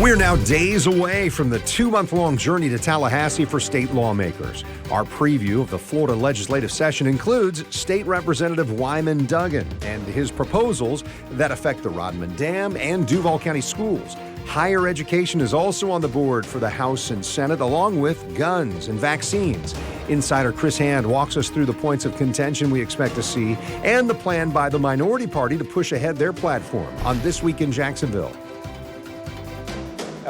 We're now days away from the 2-month-long journey to Tallahassee for state lawmakers. Our preview of the Florida legislative session includes State Representative Wyman Duggan and his proposals that affect the Rodman Dam and Duval County schools. Higher education is also on the board for the House and Senate, along with guns and vaccines. Insider Chris Hand walks us through the points of contention we expect to see and the plan by the minority party to push ahead their platform on This Week in Jacksonville.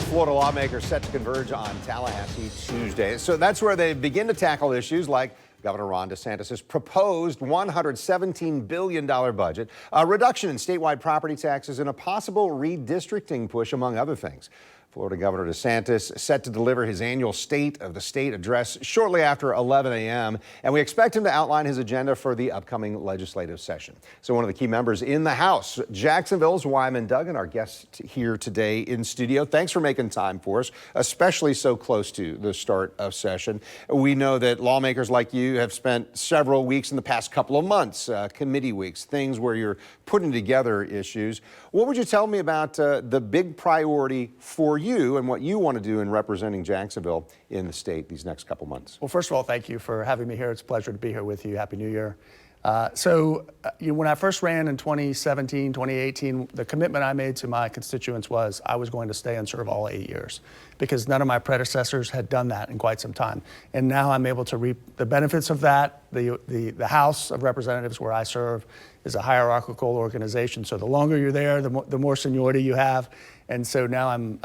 Florida lawmakers set to converge on Tallahassee Tuesday. So that's where they begin to tackle issues like Governor Ron DeSantis' proposed $117 billion budget, a reduction in statewide property taxes, and a possible redistricting push, among other things. Florida Governor DeSantis set to deliver his annual State of the State address shortly after 11 a.m., and we expect him to outline his agenda for the upcoming legislative session. So one of the key members in the House, Jacksonville's Wyman Duggan, our guest here today in studio. Thanks for making time for us, especially so close to the start of session. We know that lawmakers like you have spent several weeks in the past couple of months, committee weeks, things where you're putting together issues. What would you tell me about the big priority for you and what you want to do in representing Jacksonville in the state these next couple months? Well, first of all, thank you for having me here. It's a pleasure to be here with you. Happy New Year. When I first ran in 2017, 2018, the commitment I made to my constituents was I was going to stay and serve all 8 years because none of my predecessors had done that in quite some time. And now I'm able to reap the benefits of that. The House of Representatives where I serve is a hierarchical organization. So the longer you're there, the more seniority you have. And so now I'm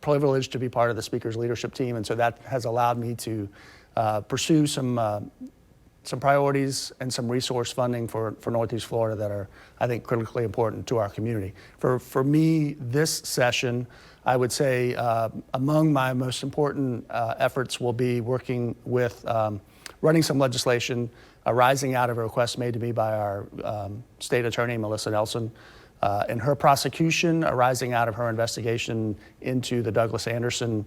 privileged to be part of the Speaker's leadership team. And so that has allowed me to pursue some priorities and some resource funding for Northeast Florida that are, I think, critically important to our community. For me, this session, I would say among my most important efforts will be working with running some legislation arising out of a request made to me by our state attorney, Melissa Nelson, and her prosecution arising out of her investigation into the Douglas Anderson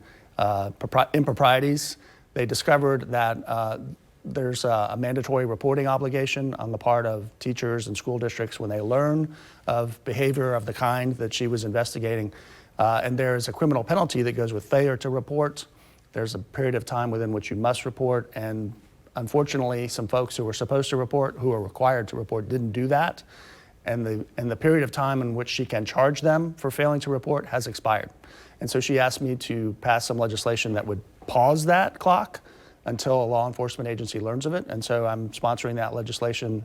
improprieties. They discovered that there's a mandatory reporting obligation on the part of teachers and school districts when they learn of behavior of the kind that she was investigating. And there's a criminal penalty that goes with failure to report. There's a period of time within which you must report. And unfortunately, some folks who were supposed to report, who are required to report, didn't do that. And the period of time in which she can charge them for failing to report has expired. And so she asked me to pass some legislation that would pause that clock until a law enforcement agency learns of it. And so I'm sponsoring that legislation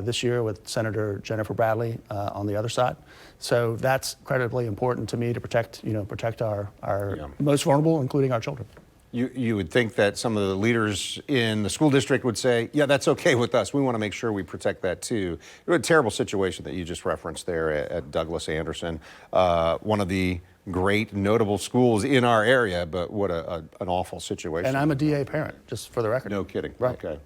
this year with Senator Jennifer Bradley on the other side. So that's incredibly important to me to protect our most vulnerable, including our children. You would think that some of the leaders in the school district would say, yeah, that's okay with us. We want to make sure we protect that too. A terrible situation that you just referenced there at Douglas Anderson, one of the great notable schools in our area, but what an awful situation. And I'm a DA parent, just for the record. No kidding. Right. Okay.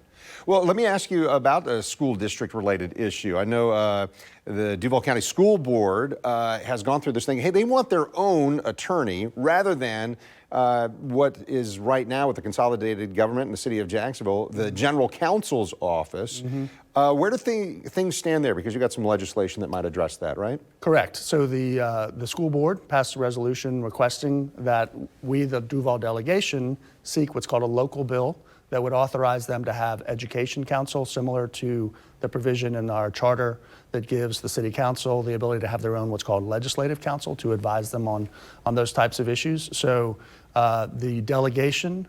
Well, let me ask you about a school district related issue. I know the Duval County School Board has gone through this thing. Hey, they want their own attorney rather than what is right now with the consolidated government in the city of Jacksonville, the general counsel's office. Mm-hmm. Where do things stand there? Because you got some legislation that might address that, right? Correct. So the school board passed a resolution requesting that we, the Duval delegation, seek what's called a local bill that would authorize them to have education counsel, similar to the provision in our charter that gives the city council the ability to have their own what's called legislative counsel to advise them on those types of issues. So the delegation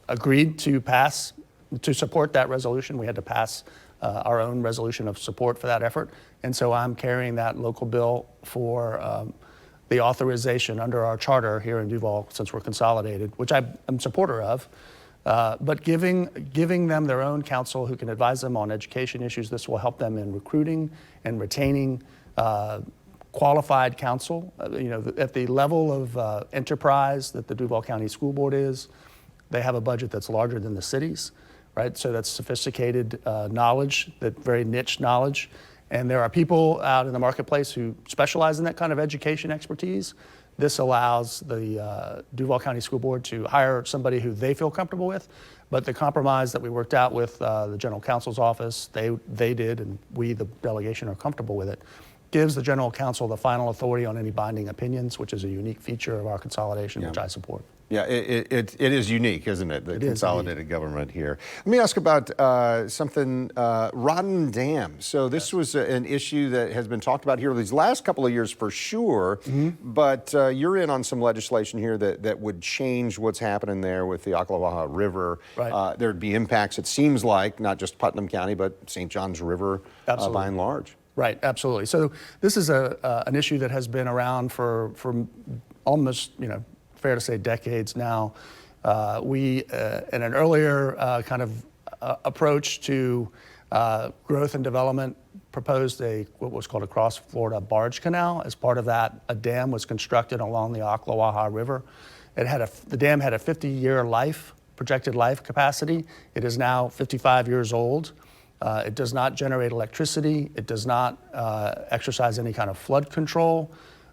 agreed to support that resolution. We had to pass our own resolution of support for that effort. And so I'm carrying that local bill for the authorization under our charter here in Duval, since we're consolidated, which I'm a supporter of. But giving them their own counsel who can advise them on education issues, this will help them in recruiting and retaining qualified counsel. At the level of enterprise that the Duval County School Board is, they have a budget that's larger than the city's, right? So that's sophisticated knowledge, that very niche knowledge. And there are people out in the marketplace who specialize in that kind of education expertise. This allows the Duval County School Board to hire somebody who they feel comfortable with. But the compromise that we worked out with the General Counsel's office, they did, and we, the delegation, are comfortable with it, gives the general counsel the final authority on any binding opinions, which is a unique feature of our consolidation, which I support. Yeah, it is unique, isn't it? The consolidated government here. Let me ask about something, Rodman Dam. So this was an issue that has been talked about here these last couple of years for sure, but you're in on some legislation here that would change what's happening there with the Ocklawaha River. Right. There'd be impacts, it seems like, not just Putnam County, but St. Johns River by and large. Right, absolutely. So this is an issue that has been around for almost, fair to say decades now. We, in an earlier kind of approach to growth and development, proposed what was called a Cross Florida Barge Canal. As part of that, a dam was constructed along the Ocklawaha River. The dam had a 50-year projected life capacity. It is now 55 years old. It does not generate electricity. It does not exercise any kind of flood control.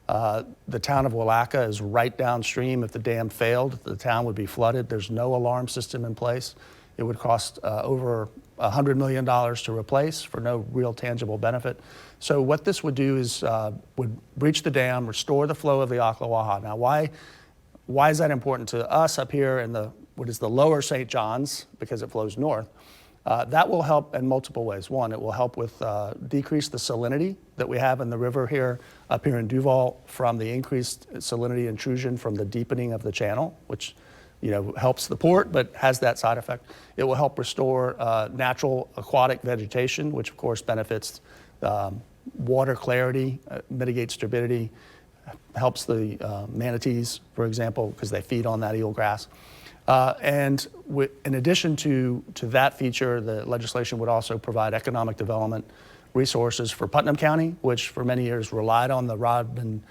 The town of Willaca is right downstream. If the dam failed, the town would be flooded. There's no alarm system in place. It would cost over $100 million to replace for no real tangible benefit. So what this would do is would breach the dam, restore the flow of the Ocklawaha. Now, why is that important to us up here in what is the lower St. Johns, because it flows north? That will help in multiple ways. One, it will help with decrease the salinity that we have in the river up here in Duval from the increased salinity intrusion from the deepening of the channel, which helps the port but has that side effect. It will help restore natural aquatic vegetation, which of course benefits water clarity, mitigates turbidity, helps the manatees, for example, because they feed on that eelgrass. In addition to that feature, the legislation would also provide economic development resources for Putnam County, which for many years relied on the Rodman,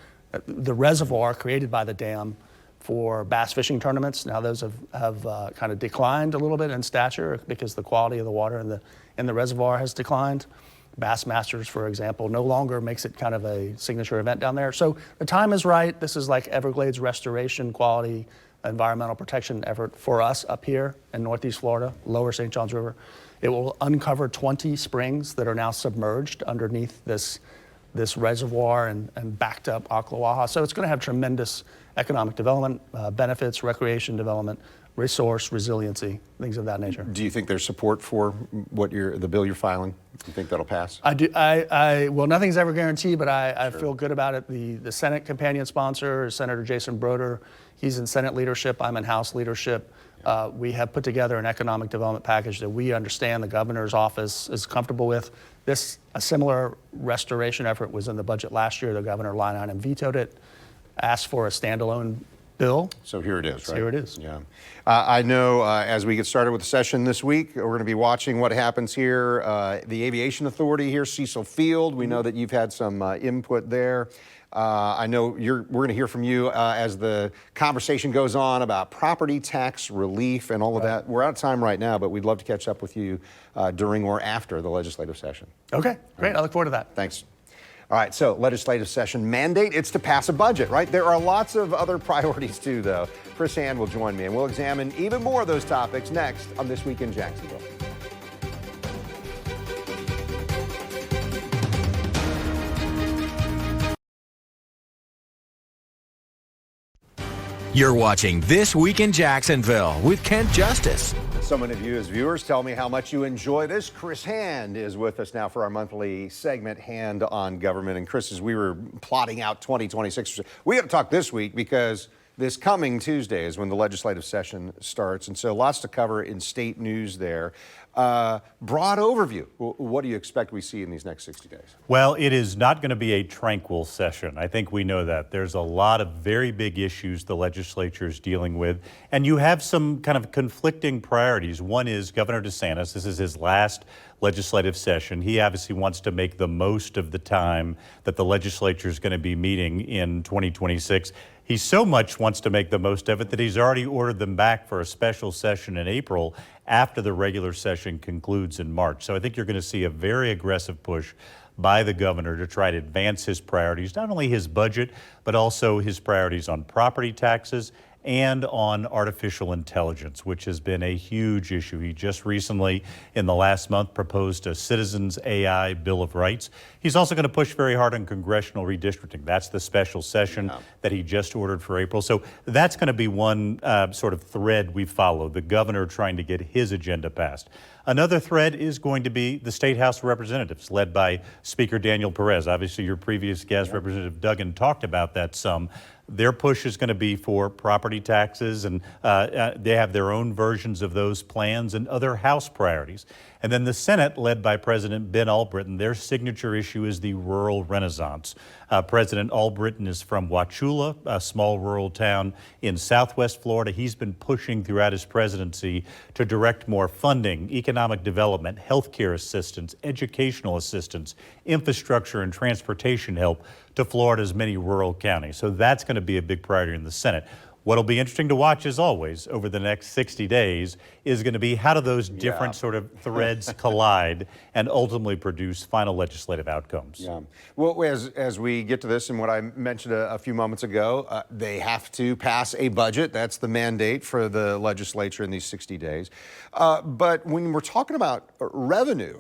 the reservoir created by the dam for bass fishing tournaments. Now those have kind of declined a little bit in stature because the quality of the water in the reservoir has declined. Bass Masters, for example, no longer makes it kind of a signature event down there. So the time is right. This is like Everglades restoration quality environmental protection effort for us up here in Northeast Florida, lower St. Johns River. It will uncover 20 springs that are now submerged underneath this reservoir and backed up Ocklawaha. So it's going to have tremendous economic development, benefits, recreation development, resource resiliency, things of that nature. Do you think there's support for the bill you're filing? Do you think that'll pass? I do. Well, nothing's ever guaranteed, but I feel good about it. The Senate companion sponsor is Senator Jason Broder. He's in Senate leadership. I'm in House leadership. We have put together an economic development package that we understand the governor's office is comfortable with. A similar restoration effort was in the budget last year. The governor line item vetoed it, asked for a standalone bill. So here it is, right? So here it is. Yeah. I know as we get started with the session this week, we're going to be watching what happens here. The Aviation Authority here, Cecil Field, we know that you've had some input there. I know we're going to hear from you as the conversation goes on about property tax relief and all of that. We're out of time right now, but we'd love to catch up with you during or after the legislative session. Okay, great. I look forward to that. Thanks. All right, so legislative session mandate, it's to pass a budget, right? There are lots of other priorities too, though. Chris Hand will join me, and we'll examine even more of those topics next on This Week in Jacksonville. You're watching This Week in Jacksonville with Kent Justice. So many of you as viewers tell me how much you enjoy this. Chris Hand is with us now for our monthly segment, Hand on Government. And Chris, as we were plotting out 2026, we got to talk this week because this coming Tuesday is when the legislative session starts. And so lots to cover in state news there. Broad overview. What do you expect we see in these next 60 days? Well, it is not going to be a tranquil session. I think we know that. There's a lot of very big issues the legislature is dealing with, and you have some kind of conflicting priorities. One is Governor DeSantis. This is his last legislative session. He obviously wants to make the most of the time that the legislature is going to be meeting in 2026. He so much wants to make the most of it that he's already ordered them back for a special session in April after the regular session concludes in March. So I think you're going to see a very aggressive push by the governor to try to advance his priorities, not only his budget, but also his priorities on property taxes and on artificial intelligence, which has been a huge issue. He just recently, in the last month, proposed a Citizens AI Bill of Rights. He's also going to push very hard on congressional redistricting. That's the special session that he just ordered for April. So that's going to be one sort of thread we follow, the governor trying to get his agenda passed. Another thread is going to be the State House of Representatives, led by Speaker Daniel Perez. Obviously, your previous guest, Representative Duggan, talked about that some. Their push is going to be for property taxes, and they have their own versions of those plans and other House priorities. And then the Senate, led by President Ben Albritton, their signature issue is the rural renaissance. President Albritton is from Wauchula, a small rural town in southwest Florida. He's been pushing throughout his presidency to direct more funding, economic development, healthcare assistance, educational assistance, infrastructure and transportation help to Florida's many rural counties. So that's going to be a big priority in the Senate. What'll be interesting to watch, as always, over the next 60 days is going to be how do those different sort of threads collide and ultimately produce final legislative outcomes. Yeah. Well, as we get to this and what I mentioned a few moments ago, they have to pass a budget. That's the mandate for the legislature in these 60 days. But when we're talking about revenue,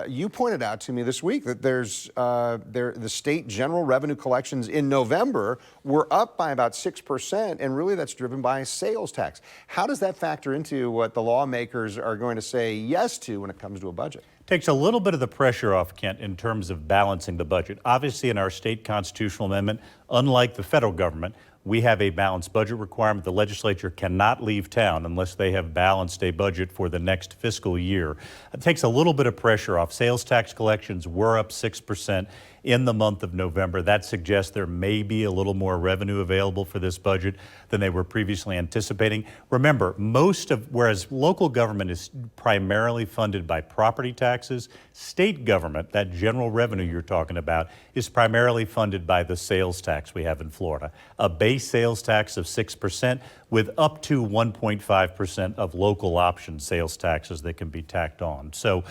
you pointed out to me this week that there's the state general revenue collections in November were up by about 6%, and really that's driven by sales tax. How does that factor into what the lawmakers are going to say yes to when it comes to a budget? Takes a little bit of the pressure off, Kent, in terms of balancing the budget. Obviously, in our state constitutional amendment, unlike the federal government, we have a balanced budget requirement. The legislature cannot leave town unless they have balanced a budget for the next fiscal year. It takes a little bit of pressure off. Sales tax collections were up 6% in the month of November. That suggests there may be a little more revenue available for this budget than they were previously anticipating. Remember, whereas local government is primarily funded by property taxes, state government, that general revenue you're talking about, is primarily funded by the sales tax we have in Florida. A base sales tax of 6% with up to 1.5% of local option sales taxes that can be tacked on. So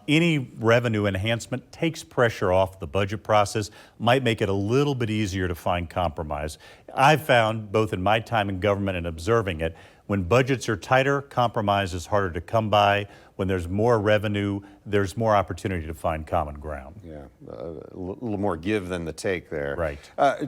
any revenue enhancement takes pressure off the budget process, might make it a little bit easier to find compromise. I've found, both in my time in government and observing it, when budgets are tighter, compromise is harder to come by. When there's more revenue, there's more opportunity to find common ground. Yeah, a little more give than the take there. Right.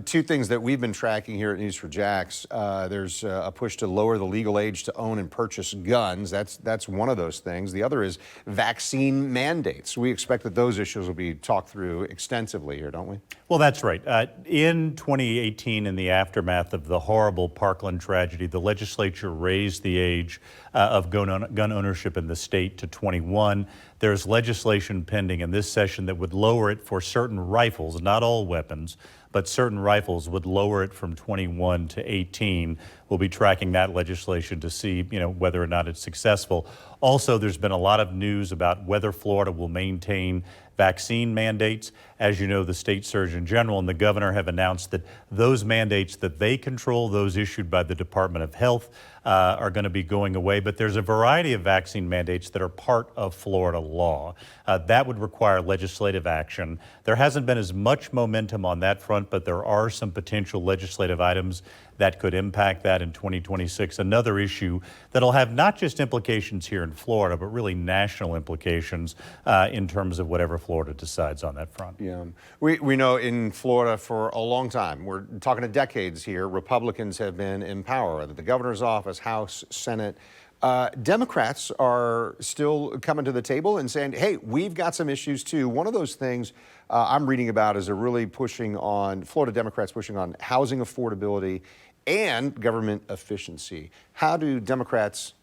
Two things that we've been tracking here at News4JAX. There's a push to lower the legal age to own and purchase guns. That's one of those things. The other is vaccine mandates. We expect that those issues will be talked through extensively here, don't we? Well, that's right. In 2018, in the aftermath of the horrible Parkland tragedy, the legislature raised the age of gun ownership in the state to 21. There's legislation pending in this session that would lower it for certain rifles, not all weapons, but certain rifles would lower it from 21 to 18. We'll be tracking that legislation to see, whether or not it's successful. Also, there's been a lot of news about whether Florida will maintain vaccine mandates. As you know, the state surgeon general and the governor have announced that those mandates that they control, those issued by the Department of Health, are going to be going away. But there's a variety of vaccine mandates that are part of Florida law. That would require legislative action. There hasn't been as much momentum on that front, but there are some potential legislative items that could impact that in 2026. Another issue that'll have not just implications here in Florida, but really national implications in terms of whatever Florida decides on that front. Yeah, we know in Florida for a long time, we're talking to decades here, Republicans have been in power, whether the governor's office, House, Senate. Democrats are still coming to the table and saying, hey, we've got some issues too. One of those things I'm reading about is Florida Democrats pushing on housing affordability and government efficiency. How do Democrats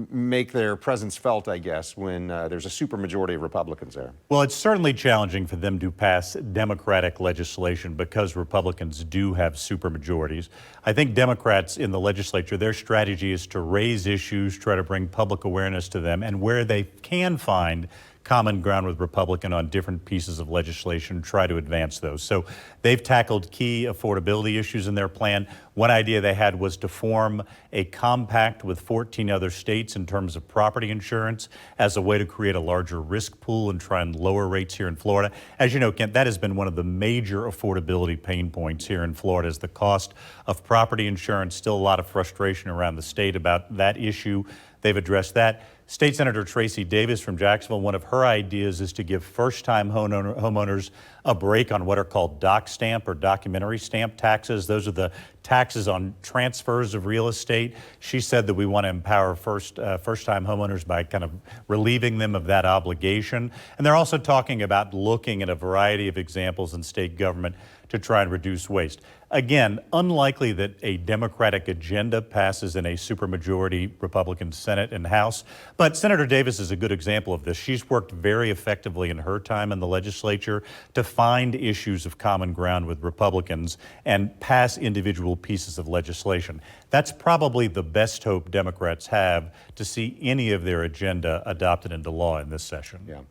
make their presence felt, I guess, when there's a supermajority of Republicans there? Well, it's certainly challenging for them to pass Democratic legislation because Republicans do have supermajorities. I think Democrats in the legislature, their strategy is to raise issues, try to bring public awareness to them, and where they can find common ground with Republican on different pieces of legislation, try to advance those. So they've tackled key affordability issues in their plan. One idea they had was to form a compact with 14 other states in terms of property insurance as a way to create a larger risk pool and try and lower rates here in Florida. As you know, Kent, that has been one of the major affordability pain points here in Florida is the cost of property insurance. Still a lot of frustration around the state about that issue. They've addressed that. State Senator Tracy Davis from Jacksonville, one of her ideas is to give first-time homeowners a break on what are called doc stamp or documentary stamp taxes. Those are the taxes on transfers of real estate. She said that we want to empower first-time homeowners by kind of relieving them of that obligation. And they're also talking about looking at a variety of examples in state government to try and reduce waste. Again, unlikely that a Democratic agenda passes in a supermajority Republican Senate and House, but Senator Davis is a good example of this. She's worked very effectively in her time in the legislature to find issues of common ground with Republicans and pass individual pieces of legislation. That's probably the best hope Democrats have to see any of their agenda adopted into law in this session. Yeah.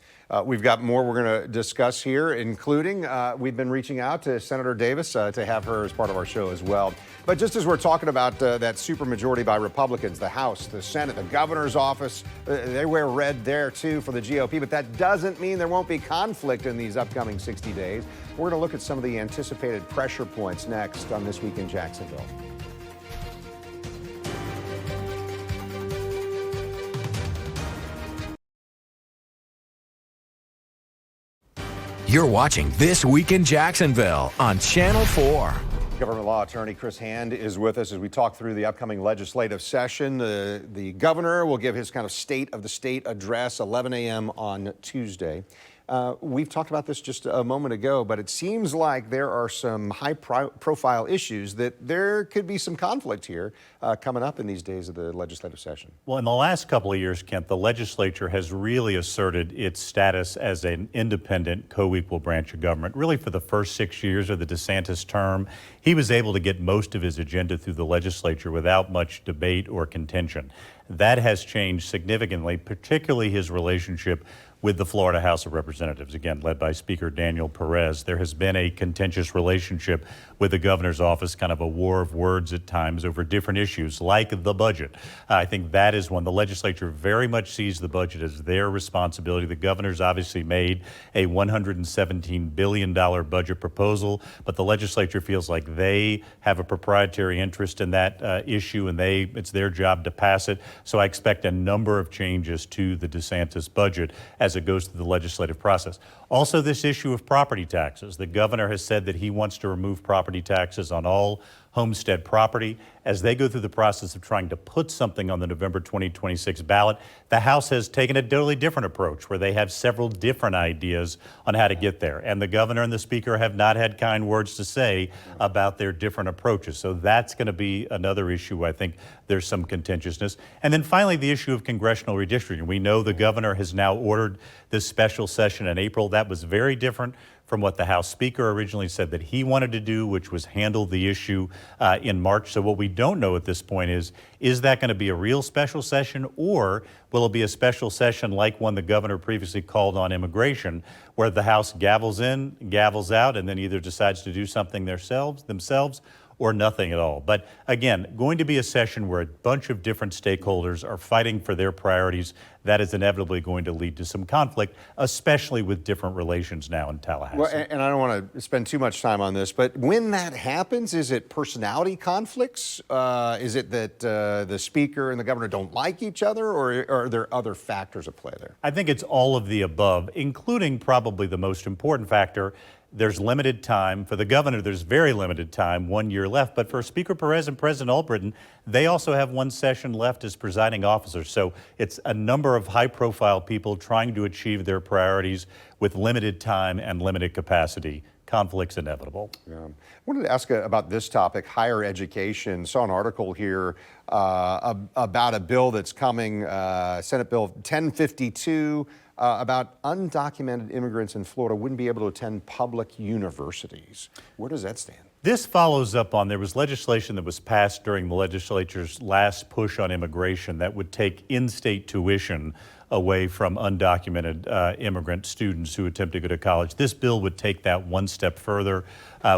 We've got more we're going to discuss here, including we've been reaching out to Senator Davis to have her as part of our show as well. But just as we're talking about that supermajority by Republicans, the House, the Senate, the governor's office, they wear red there too for the GOP. But that doesn't mean there won't be conflict in these upcoming 60 days. We're going to look at some of the anticipated pressure points next on This Week in Jacksonville. You're watching This Week in Jacksonville on Channel 4. Government law attorney Chris Hand is with us as we talk through the upcoming legislative session. The governor will give his kind of state of the state address 11 a.m. on Tuesday. We've talked about this just a moment ago, but it seems like there are some high-profile issues that there could be some conflict here coming up in these days of the legislative session. Well, in the last couple of years, Kent, the legislature has really asserted its status as an independent, co-equal branch of government. Really, for the first 6 years of the DeSantis term, he was able to get most of his agenda through the legislature without much debate or contention. That has changed significantly, particularly his relationship with the Florida House of Representatives, again, led by Speaker Daniel Perez. There has been a contentious relationship with the governor's office, kind of a war of words at times over different issues like the budget. I think that is one. The legislature very much sees the budget as their responsibility. The governor's obviously made a $117 billion budget proposal, but the legislature feels like they have a proprietary interest in that issue, and it's their job to pass it. So I expect a number of changes to the DeSantis budget as it goes through the legislative process. Also, this issue of property taxes. The governor has said that he wants to remove property taxes on all homestead property. As they go through the process of trying to put something on the November 2026 ballot, the House has taken a totally different approach where they have several different ideas on how to get there. And the governor and the speaker have not had kind words to say about their different approaches. So that's going to be another issue. I think there's some contentiousness. And then finally, the issue of congressional redistricting. We know the governor has now ordered this special session in April. That was very different from what the House Speaker originally said that he wanted to do, which was handle the issue in March. So what we don't know at this point is that going to be a real special session, or will it be a special session like one the governor previously called on immigration, where the House gavels in, gavels out, and then either decides to do something themselves or nothing at all. But again, going to be a session where a bunch of different stakeholders are fighting for their priorities. That is inevitably going to lead to some conflict, especially with different relations now in Tallahassee. Well, and I don't want to spend too much time on this, but when that happens, is it personality conflicts? Is it that the speaker and the governor don't like each other, or are there other factors at play there? I think it's all of the above, including probably the most important factor. There's limited time. For the governor, there's very limited time, 1 year left. But for Speaker Perez and President Albritton, they also have one session left as presiding officers. So it's a number of high-profile people trying to achieve their priorities with limited time and limited capacity. Conflict's inevitable. Yeah. I wanted to ask about this topic, higher education. Saw an article here about a bill that's coming, Senate Bill 1052, about undocumented immigrants in Florida wouldn't be able to attend public universities. Where does that stand? This follows up on, there was legislation that was passed during the legislature's last push on immigration that would take in-state tuition away from undocumented immigrant students who attempt to go to college. This bill would take that one step further,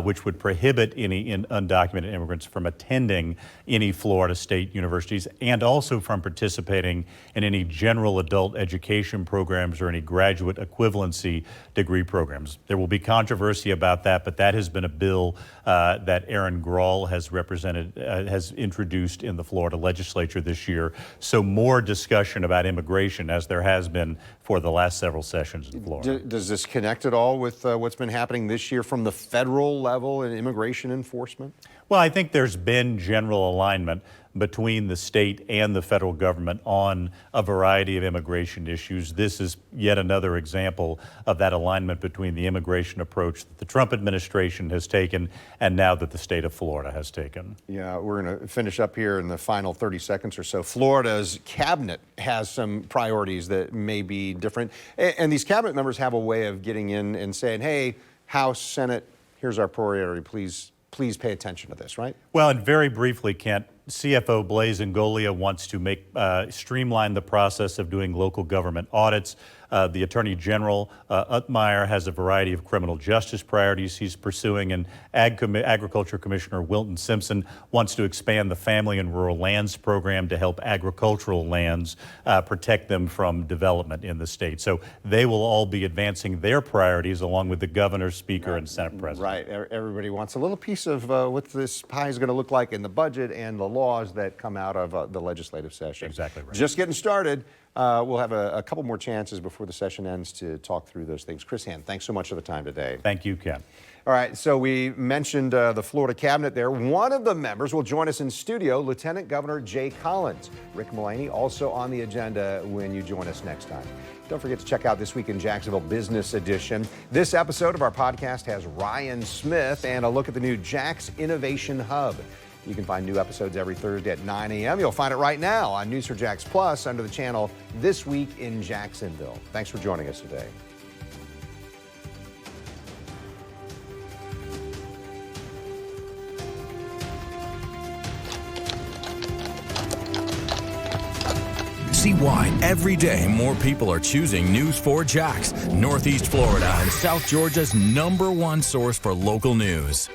which would prohibit any undocumented immigrants from attending any Florida state universities and also from participating in any general adult education programs or any graduate equivalency degree programs. There will be controversy about that, but that has been a bill that Aaron Grawl has introduced in the Florida legislature this year. So more discussion about immigration, as there has been for the last several sessions in Florida. Does this connect at all with what's been happening this year from the federal level in immigration enforcement? Well, I think there's been general alignment between the state and the federal government on a variety of immigration issues. This is yet another example of that alignment between the immigration approach that the Trump administration has taken and now that the state of Florida has taken. Yeah, we're going to finish up here in the final 30 seconds or so. Florida's cabinet has some priorities that may be different. And these cabinet members have a way of getting in and saying, hey, House, Senate, here's our priority. Please pay attention to this, right? Well, and very briefly, Kent, CFO Blaise Ngolia wants to streamline the process of doing local government audits. The Attorney General, Utmeyer, has a variety of criminal justice priorities he's pursuing, and Agriculture Commissioner Wilton Simpson wants to expand the Family and Rural Lands Program to help agricultural lands protect them from development in the state. So they will all be advancing their priorities along with the governor, speaker, and Senate president. Right. Everybody wants a little piece of what this pie is going to look like in the budget and the laws that come out of the legislative session. Exactly right. Just getting started. We'll have a couple more chances before the session ends to talk through those things. Chris Hand, thanks so much for the time today. Thank you, Ken. All right, so we mentioned the Florida cabinet there. One of the members will join us in studio, Lieutenant Governor Jay Collins. Rick Mullaney also on the agenda when you join us next time. Don't forget to check out This Week in Jacksonville Business Edition. This episode of our podcast has Ryan Smith and a look at the new JAX Innovation Hub. You can find new episodes every Thursday at 9 a.m. You'll find it right now on News4JAX Plus under the channel This Week in Jacksonville. Thanks for joining us today. See why every day more people are choosing News4JAX, Northeast Florida and South Georgia's #1 source for local news.